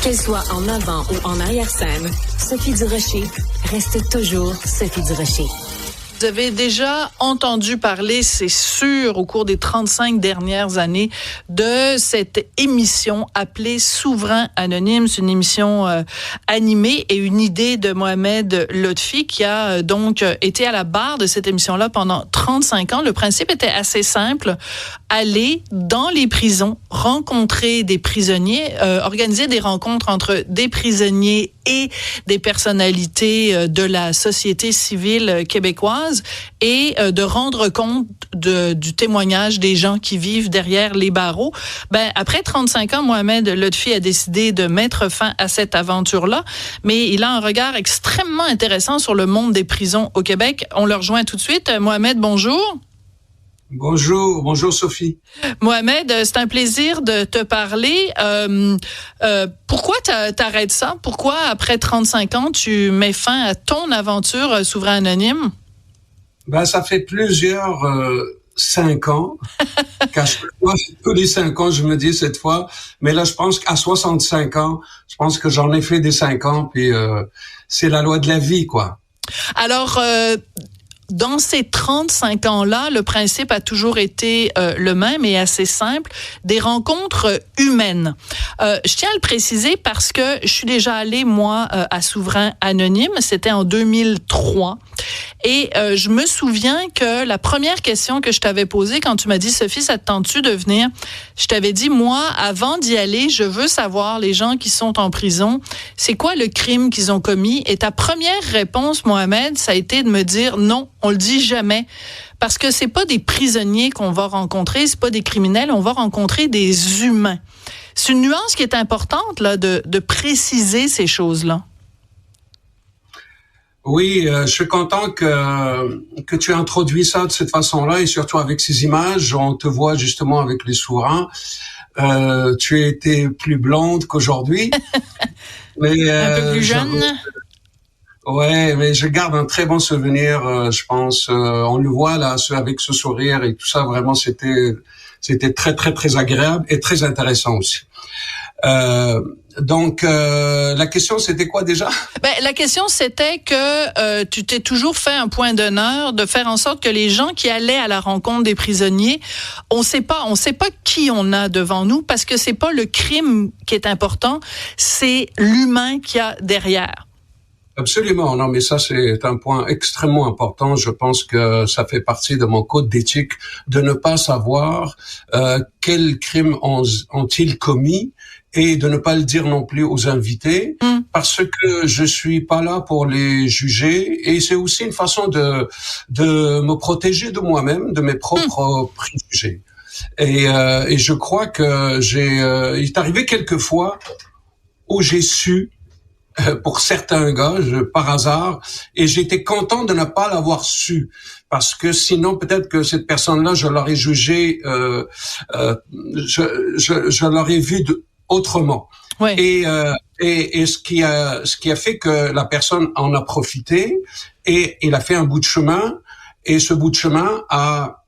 Qu'elle soit en avant ou en arrière-scène, Sophie Durocher reste toujours Sophie Durocher. Vous avez déjà entendu parler, c'est sûr, au cours des 35 dernières années, de cette émission appelée Souverain Anonyme. C'est une émission animée et une idée de Mohamed Lotfi qui a donc été à la barre de cette émission-là pendant 35 ans. Le principe était assez simple. Aller dans les prisons, rencontrer des prisonniers, organiser des rencontres entre des prisonniers et des personnalités de la société civile québécoise et de rendre compte du témoignage des gens qui vivent derrière les barreaux. Après 35 ans, Mohamed Lotfi a décidé de mettre fin à cette aventure-là, mais il a un regard extrêmement intéressant sur le monde des prisons au Québec. On le rejoint tout de suite. Mohamed, bonjour. Bonjour Sophie. Mohamed, c'est un plaisir de te parler. Pourquoi t'arrêtes ça? Pourquoi, après 35 ans, tu mets fin à ton aventure Souverain Anonyme? Ça fait plusieurs 5 ans. Qu'à chaque fois, tous les 5 ans, je me dis cette fois. Mais là, je pense qu'à 65 ans, je pense que j'en ai fait des 5 ans. Puis c'est la loi de la vie, quoi. Alors, dans ces 35 ans-là, le principe a toujours été le même et assez simple, des rencontres humaines. Je tiens à le préciser parce que je suis déjà allée, moi, à Souverain Anonyme. C'était en 2003. Et je me souviens que la première question que je t'avais posée quand tu m'as dit « Sophie, ça te tente-tu de venir? » Je t'avais dit « Moi, avant d'y aller, je veux savoir, les gens qui sont en prison, c'est quoi le crime qu'ils ont commis? » Et ta première réponse, Mohamed, ça a été de me dire « Non, on le dit jamais. » Parce que c'est pas des prisonniers qu'on va rencontrer, c'est pas des criminels, on va rencontrer des humains. C'est une nuance qui est importante, là, de préciser ces choses-là. Oui, je suis content que tu aies introduit ça de cette façon-là et surtout avec ces images. On te voit justement avec les souverains. Tu as été plus blonde qu'aujourd'hui. Mais, un peu plus jeune. Ouais, mais je garde un très bon souvenir, je pense. On le voit là, avec ce sourire et tout ça. Vraiment, c'était très, très, très agréable et très intéressant aussi. Donc, la question, c'était quoi déjà? La question, c'était que tu t'es toujours fait un point d'honneur de faire en sorte que les gens qui allaient à la rencontre des prisonniers, on sait pas qui on a devant nous parce que c'est pas le crime qui est important, c'est l'humain qu'il y a derrière. Absolument, non, mais ça c'est un point extrêmement important. Je pense que ça fait partie de mon code d'éthique de ne pas savoir quels crimes ont-ils commis et de ne pas le dire non plus aux invités parce que je suis pas là pour les juger et c'est aussi une façon de me protéger de moi-même, de mes propres préjugés. Et je crois que il est arrivé quelques fois où j'ai su pour certains gars, par hasard, et j'étais content de ne pas l'avoir su, parce que sinon peut-être que cette personne-là, je l'aurais jugée, je l'aurais vue autrement. Ouais. Et ce qui a fait que la personne en a profité et il a fait un bout de chemin, et ce bout de chemin a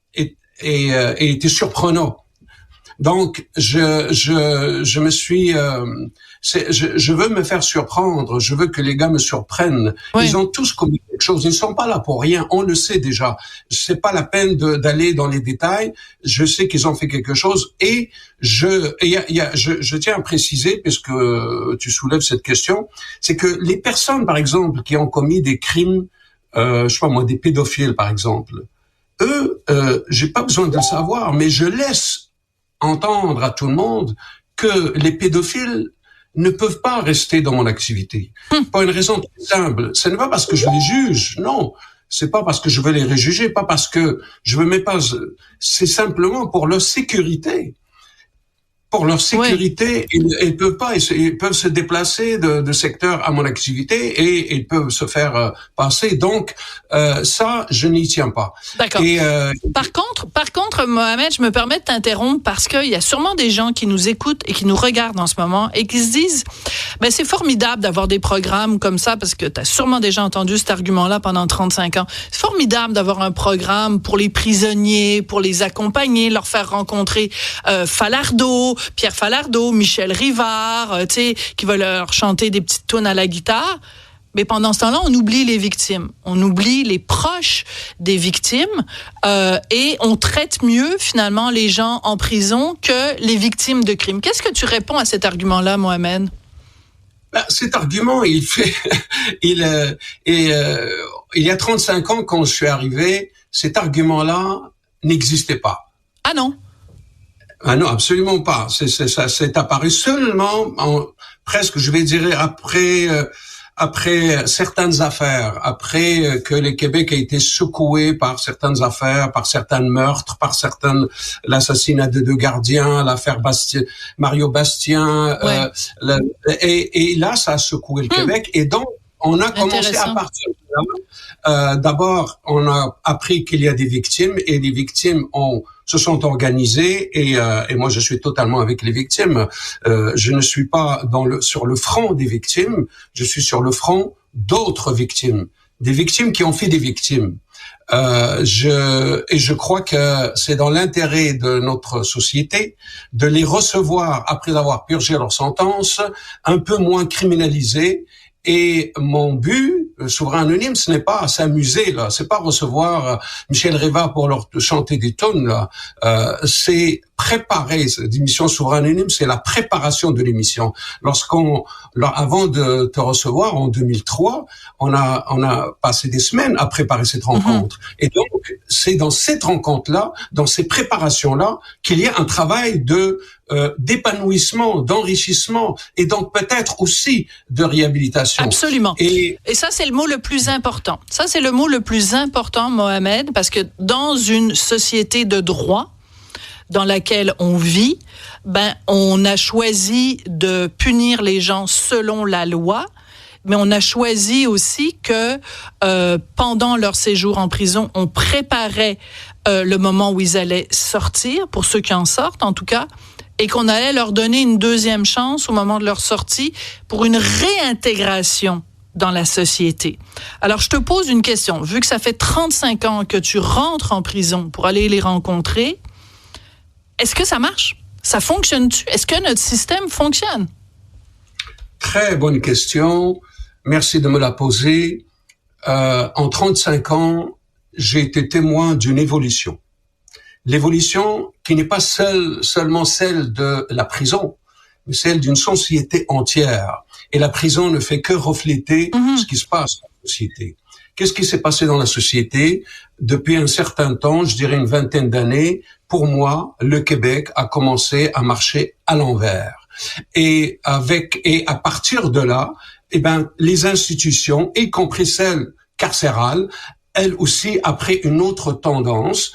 été surprenant. Donc je me suis je veux me faire surprendre, je veux que les gars me surprennent. Oui. Ils ont tous commis quelque chose, ils ne sont pas là pour rien, on le sait déjà. C'est pas la peine d'aller dans les détails, je sais qu'ils ont fait quelque chose et je tiens à préciser, puisque tu soulèves cette question, c'est que les personnes, par exemple, qui ont commis des crimes, je sais pas moi, des pédophiles, par exemple, eux, j'ai pas besoin de le savoir, mais je laisse entendre à tout le monde que les pédophiles ne peuvent pas rester dans mon activité. Pour une raison très simple. Ce n'est pas parce que je les juge, non. C'est pas parce que je veux les rejuger, pas parce que je veux pas. C'est simplement pour leur sécurité. Pour leur sécurité, oui. Ils peuvent pas, ils peuvent se déplacer de secteur à mon activité et ils peuvent se faire passer. Donc, ça, je n'y tiens pas. D'accord. Par contre, Mohamed, je me permets de t'interrompre parce qu'il y a sûrement des gens qui nous écoutent et qui nous regardent en ce moment et qui se disent, c'est formidable d'avoir des programmes comme ça parce que tu as sûrement déjà entendu cet argument-là pendant 35 ans. C'est formidable d'avoir un programme pour les prisonniers, pour les accompagner, leur faire rencontrer Falardeau, Pierre Falardeau, Michel Rivard, tu sais, qui va leur chanter des petites tunes à la guitare. Mais pendant ce temps-là, on oublie les victimes. On oublie les proches des victimes et on traite mieux, finalement, les gens en prison que les victimes de crimes. Qu'est-ce que tu réponds à cet argument-là, Mohamed? Cet argument, il y a 35 ans, quand je suis arrivé, cet argument-là n'existait pas. Ah non? Ah non, absolument pas. Ça s'est apparu seulement, presque, je vais dire, après certaines affaires, après que le Québec a été secoué par certaines affaires, par certains meurtres, par l'assassinat de 2 gardiens, l'affaire Mario Bastien, ouais. Et là, ça a secoué le Québec. Et donc, on a commencé à partir de là. D'abord, on a appris qu'il y a des victimes, et les victimes se sont organisées, et moi je suis totalement avec les victimes. Je ne suis pas sur le front des victimes, je suis sur le front d'autres victimes, des victimes qui ont fait des victimes. Je crois que c'est dans l'intérêt de notre société de les recevoir après avoir purgé leur sentence, un peu moins criminalisés. Et mon but, Souverain Anonyme, ce n'est pas à s'amuser, là. C'est pas recevoir Michel Rivard pour leur chanter des tonnes, là. C'est préparer cette émission Souverain Anonyme, c'est la préparation de l'émission. Avant de te recevoir en 2003, on a passé des semaines à préparer cette rencontre. Et donc, c'est dans cette rencontre-là, dans ces préparations-là, qu'il y a un travail d'épanouissement, d'enrichissement, et donc peut-être aussi de réhabilitation. Absolument. Et ça, c'est le mot le plus important. Ça, c'est le mot le plus important, Mohamed, parce que dans une société de droit, dans laquelle on vit, on a choisi de punir les gens selon la loi, mais on a choisi aussi que pendant leur séjour en prison, on préparait le moment où ils allaient sortir, pour ceux qui en sortent en tout cas, et qu'on allait leur donner une deuxième chance au moment de leur sortie pour une réintégration dans la société. Alors, je te pose une question. Vu que ça fait 35 ans que tu rentres en prison pour aller les rencontrer, est-ce que ça marche? Ça fonctionne-tu? Est-ce que notre système fonctionne? Très bonne question. Merci de me la poser. En 35 ans, j'ai été témoin d'une évolution. L'évolution qui n'est pas seulement celle de la prison, mais celle d'une société entière. Et la prison ne fait que refléter ce qui se passe dans la société. Qu'est-ce qui s'est passé dans la société? Depuis un certain temps, je dirais une vingtaine d'années, pour moi, le Québec a commencé à marcher à l'envers. Et à partir de là, les institutions, y compris celles carcérales, elles aussi a pris une autre tendance,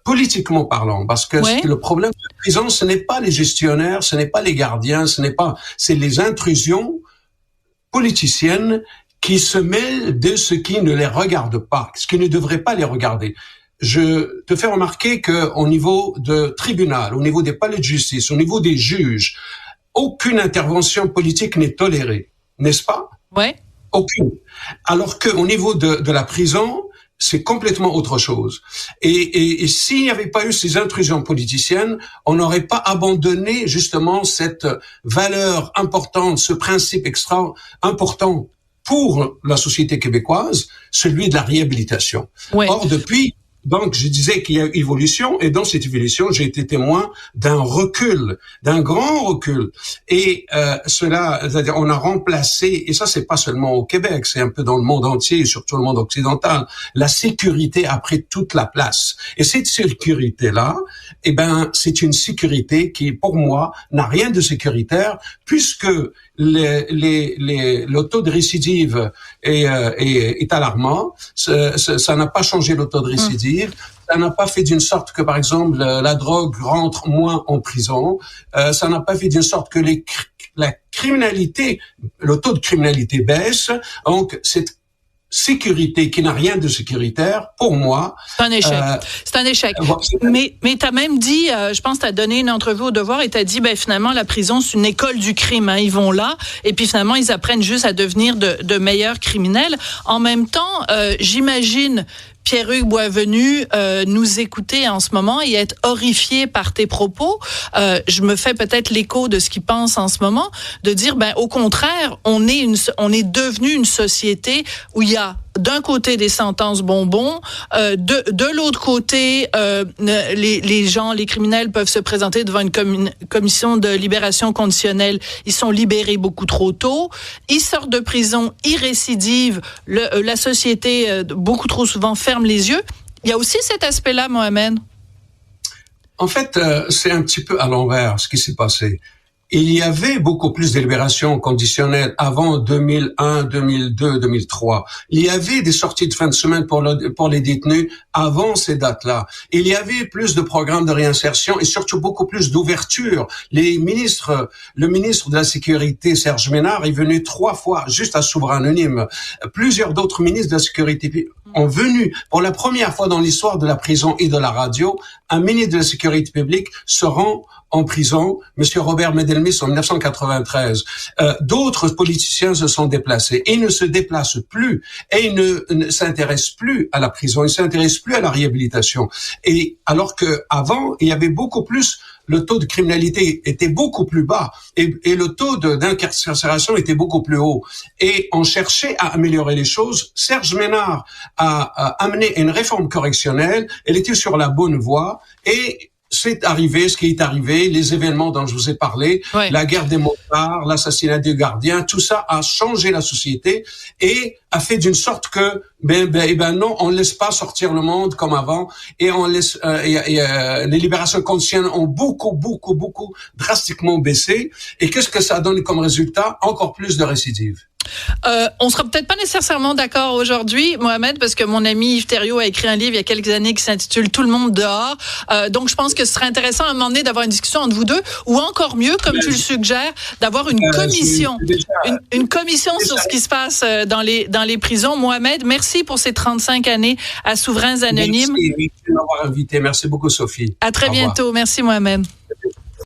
politiquement parlant, parce que le problème de la prison, ce n'est pas les gestionnaires, ce n'est pas les gardiens, c'est les intrusions politiciennes qui se mêlent de ce qui ne les regarde pas, ce qui ne devrait pas les regarder. Je te fais remarquer que au niveau de tribunal, au niveau des palais de justice, au niveau des juges, aucune intervention politique n'est tolérée, n'est-ce pas? Ouais. Aucune. Alors que au niveau de la prison, c'est complètement autre chose. Et s'il n'y avait pas eu ces intrusions politiciennes, on n'aurait pas abandonné justement cette valeur importante, ce principe extra important pour la société québécoise, celui de la réhabilitation. Ouais. Or, depuis, donc, je disais qu'il y a eu évolution, et dans cette évolution, j'ai été témoin d'un recul, d'un grand recul. Et cela, c'est-à-dire, on a remplacé, et ça, c'est pas seulement au Québec, c'est un peu dans le monde entier, surtout le monde occidental, la sécurité a pris toute la place. Et cette sécurité-là, c'est une sécurité qui, pour moi, n'a rien de sécuritaire, puisque le taux de récidive est alarmant. Ça n'a pas changé le taux de récidive. Ça n'a pas fait d'une sorte que, par exemple, la drogue rentre moins en prison. Ça n'a pas fait d'une sorte que la criminalité, le taux de criminalité baisse. Donc, cette sécurité qui n'a rien de sécuritaire, pour moi... C'est un échec. C'est un échec. Mais t'as même dit, je pense que t'as donné une entrevue au Devoir et t'as dit, finalement, la prison, c'est une école du crime. Ils vont là et puis finalement, ils apprennent juste à devenir de meilleurs criminels. En même temps, j'imagine, Pierre-Hugues Boisvenu nous écouter en ce moment et être horrifié par tes propos. Je me fais peut-être l'écho de ce qu'il pense en ce moment, de dire, au contraire, on est devenu une société où il y a d'un côté des sentences bonbons, de l'autre côté, les criminels peuvent se présenter devant une commission de libération conditionnelle. Ils sont libérés beaucoup trop tôt. Ils sortent de prison, ils récidivent. La société, beaucoup trop souvent, ferme les yeux. Il y a aussi cet aspect-là, Mohamed. En fait, c'est un petit peu à l'envers ce qui s'est passé. Il y avait beaucoup plus de libérations conditionnelles avant 2001, 2002, 2003. Il y avait des sorties de fin de semaine pour les détenus avant ces dates-là. Il y avait plus de programmes de réinsertion et surtout beaucoup plus d'ouverture. Le ministre de la Sécurité, Serge Ménard, est venu 3 fois juste à Souverain Anonyme. Plusieurs d'autres ministres de la Sécurité ont venu pour la première fois dans l'histoire de la prison et de la radio. Un ministre de la Sécurité publique se rend en prison, Monsieur Robert Medelmis en 1993. D'autres politiciens se sont déplacés et ils ne se déplacent plus et ils ne s'intéressent plus à la prison, ils ne s'intéressent plus à la réhabilitation. Et alors que avant, il y avait beaucoup plus, le taux de criminalité était beaucoup plus bas et le taux d'incarcération était beaucoup plus haut. Et on cherchait à améliorer les choses. Serge Ménard a amené une réforme correctionnelle. Elle était sur la bonne voie et c'est arrivé, ce qui est arrivé, les événements dont je vous ai parlé, la guerre des motards, l'assassinat des gardiens, tout ça a changé la société et a fait d'une sorte que, non, on laisse pas sortir le monde comme avant et on laisse, les libérations conditionnelles ont beaucoup drastiquement baissé. Et qu'est-ce que ça donne comme résultat? Encore plus de récidives. On sera peut-être pas nécessairement d'accord aujourd'hui, Mohamed, parce que mon ami Yves Thériault a écrit un livre il y a quelques années qui s'intitule Tout le monde dehors. Donc, je pense que ce serait intéressant à un moment donné d'avoir une discussion entre vous deux, ou encore mieux, comme tu le suggères, d'avoir une commission, une commission sur ce qui se passe dans les prisons. Mohamed, merci pour ces 35 années à Souverains Anonymes. Merci de m'avoir invité. Merci beaucoup, Sophie. À très bientôt. Merci, Mohamed.